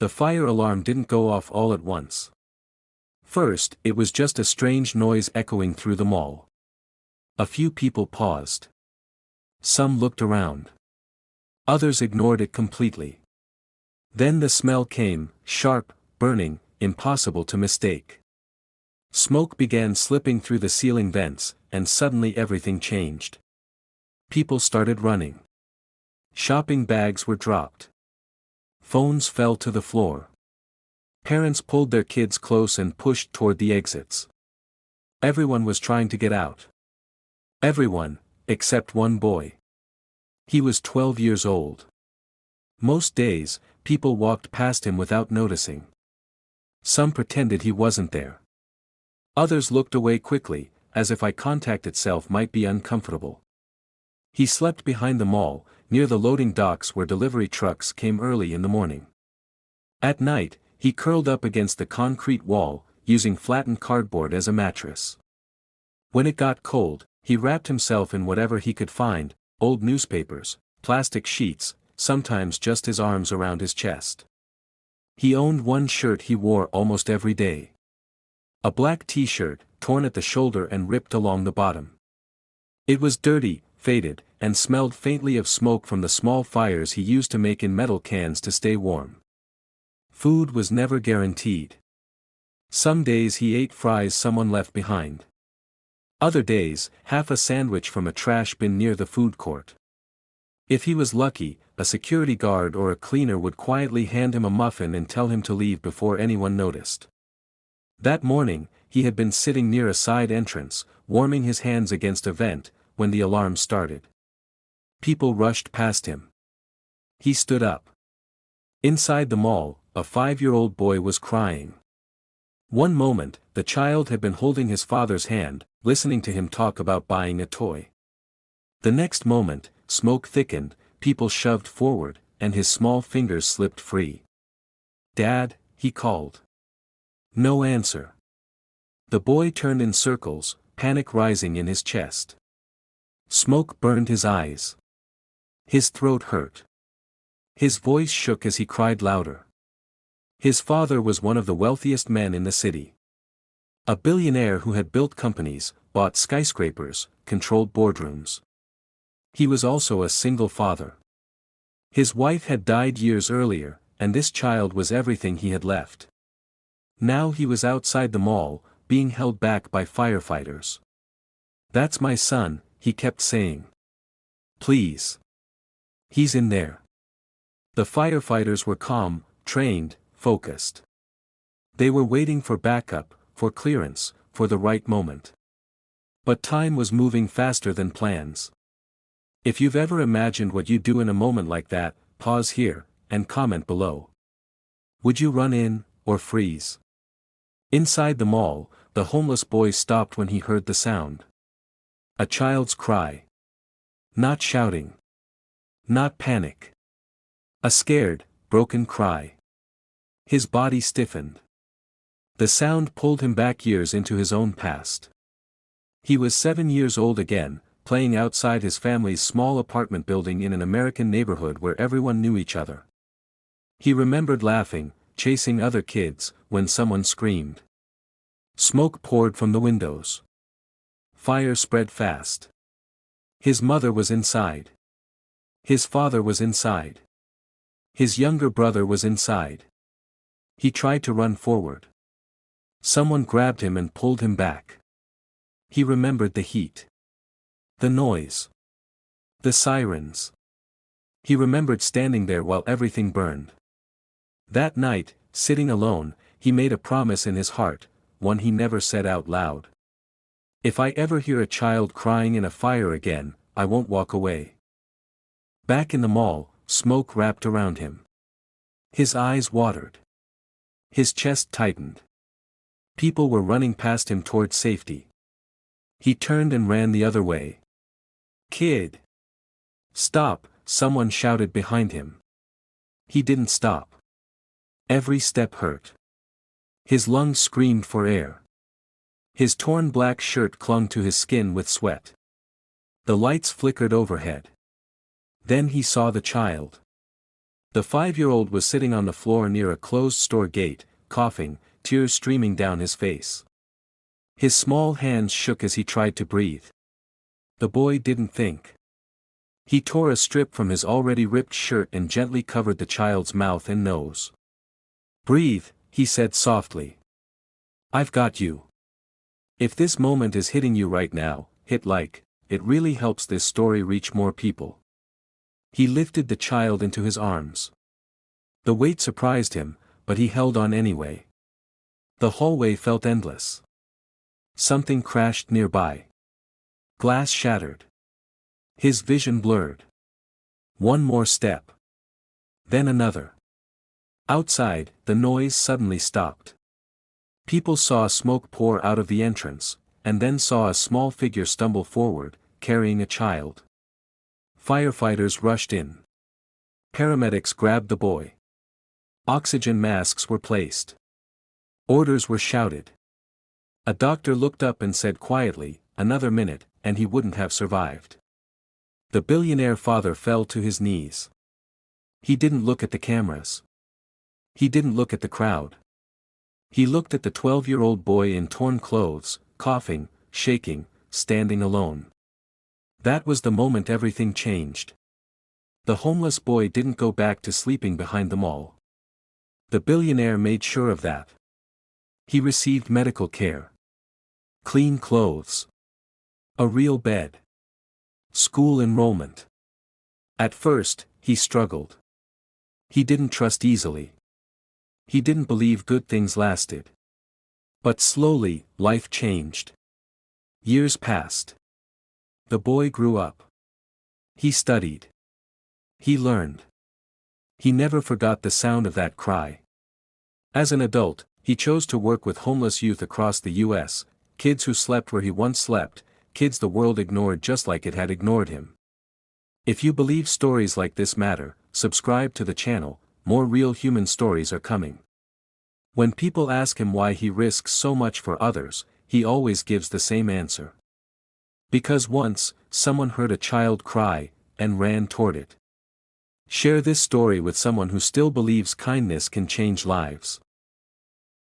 The fire alarm didn't go off all at once. First, it was just a strange noise echoing through the mall. A few people paused. Some looked around. Others ignored it completely. Then the smell came, sharp, burning, impossible to mistake. Smoke began slipping through the ceiling vents, and suddenly everything changed. People started running. Shopping bags were dropped. Phones fell to the floor. Parents pulled their kids close and pushed toward the exits. Everyone was trying to get out. Everyone, except one boy. He was 12 years old. Most days, people walked past him without noticing. Some pretended he wasn't there. Others looked away quickly, as if eye contact itself might be uncomfortable. He slept behind the mall, near the loading docks where delivery trucks came early in the morning. At night, he curled up against the concrete wall, using flattened cardboard as a mattress. When it got cold, he wrapped himself in whatever he could find, old newspapers, plastic sheets, sometimes just his arms around his chest. He owned one shirt he wore almost every day. A black t-shirt, torn at the shoulder and ripped along the bottom. It was dirty, faded, and smelled faintly of smoke from the small fires he used to make in metal cans to stay warm. Food was never guaranteed. Some days he ate fries someone left behind. Other days, half a sandwich from a trash bin near the food court. If he was lucky, a security guard or a cleaner would quietly hand him a muffin and tell him to leave before anyone noticed. That morning, he had been sitting near a side entrance, warming his hands against a vent, when the alarm started. People rushed past him. He stood up. Inside the mall, a 5-year-old boy was crying. One moment, the child had been holding his father's hand, listening to him talk about buying a toy. The next moment, smoke thickened, people shoved forward, and his small fingers slipped free. "Dad," he called. No answer. The boy turned in circles, panic rising in his chest. Smoke burned his eyes. His throat hurt. His voice shook as he cried louder. His father was one of the wealthiest men in the city. A billionaire who had built companies, bought skyscrapers, controlled boardrooms. He was also a single father. His wife had died years earlier, and this child was everything he had left. Now he was outside the mall, being held back by firefighters. "That's my son," he kept saying. "Please. He's in there." The firefighters were calm, trained, focused. They were waiting for backup, for clearance, for the right moment. But time was moving faster than plans. If you've ever imagined what you'd do in a moment like that, pause here, and comment below. Would you run in, or freeze? Inside the mall, the homeless boy stopped when he heard the sound. A child's cry. Not shouting. Not panic. A scared, broken cry. His body stiffened. The sound pulled him back years into his own past. He was 7 years old again, playing outside his family's small apartment building in an American neighborhood where everyone knew each other. He remembered laughing, chasing other kids, when someone screamed. Smoke poured from the windows. Fire spread fast. His mother was inside. His father was inside. His younger brother was inside. He tried to run forward. Someone grabbed him and pulled him back. He remembered the heat. The noise. The sirens. He remembered standing there while everything burned. That night, sitting alone, he made a promise in his heart, one he never said out loud. "If I ever hear a child crying in a fire again, I won't walk away." Back in the mall, smoke wrapped around him. His eyes watered. His chest tightened. People were running past him toward safety. He turned and ran the other way. "Kid! Stop!" someone shouted behind him. He didn't stop. Every step hurt. His lungs screamed for air. His torn black shirt clung to his skin with sweat. The lights flickered overhead. Then he saw the child. The 5-year-old was sitting on the floor near a closed store gate, coughing, tears streaming down his face. His small hands shook as he tried to breathe. The boy didn't think. He tore a strip from his already ripped shirt and gently covered the child's mouth and nose. "Breathe," he said softly. "I've got you. If this moment is hitting you right now, hit like. It really helps this story reach more people." He lifted the child into his arms. The weight surprised him, but he held on anyway. The hallway felt endless. Something crashed nearby. Glass shattered. His vision blurred. One more step. Then another. Outside, the noise suddenly stopped. People saw smoke pour out of the entrance, and then saw a small figure stumble forward, carrying a child. Firefighters rushed in. Paramedics grabbed the boy. Oxygen masks were placed. Orders were shouted. A doctor looked up and said quietly, "Another minute, and he wouldn't have survived." The billionaire father fell to his knees. He didn't look at the cameras. He didn't look at the crowd. He looked at the 12-year-old boy in torn clothes, coughing, shaking, standing alone. That was the moment everything changed. The homeless boy didn't go back to sleeping behind the mall. The billionaire made sure of that. He received medical care. Clean clothes. A real bed. School enrollment. At first, he struggled. He didn't trust easily. He didn't believe good things lasted. But slowly, life changed. Years passed. The boy grew up. He studied. He learned. He never forgot the sound of that cry. As an adult, he chose to work with homeless youth across the U.S., kids who slept where he once slept, kids the world ignored just like it had ignored him. If you believe stories like this matter, subscribe to the channel. More real human stories are coming. When people ask him why he risks so much for others, he always gives the same answer. Because once, someone heard a child cry, and ran toward it. Share this story with someone who still believes kindness can change lives.